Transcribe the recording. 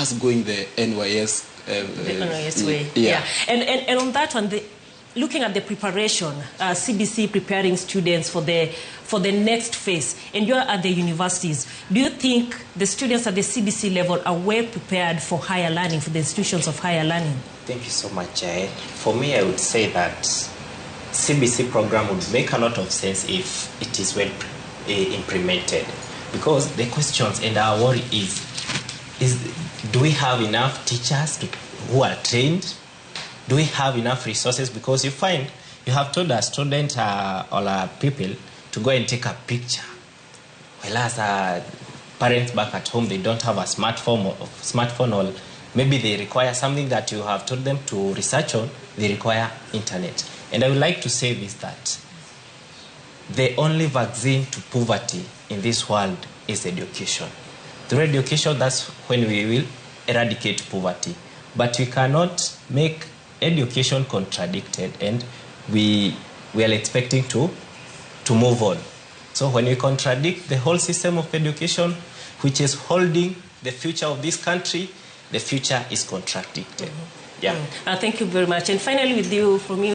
us going the NYS way. Yeah. And on that one, looking at the preparation, CBC preparing students for the next phase, and you're at the universities, do you think the students at the CBC level are well prepared for higher learning, for the institutions of higher learning? Thank you so much, Jay. For me, I would say that CBC program would make a lot of sense if it is well implemented. Because the questions and our worry is do we have enough teachers who are trained? Do we have enough resources? Because you find you have told a student or a pupil to go and take a picture. Whereas parents back at home, they don't have a smartphone or maybe they require something that you have told them to research on, they require internet. And I would like to say this, that the only vaccine to poverty in this world is education. Through education, that's when we will eradicate poverty. But we cannot make education contradicted, and we are expecting to move on. So when we contradict the whole system of education, which is holding the future of this country, the future is contradicted. Yeah. Thank you very much. And finally, with you, from you.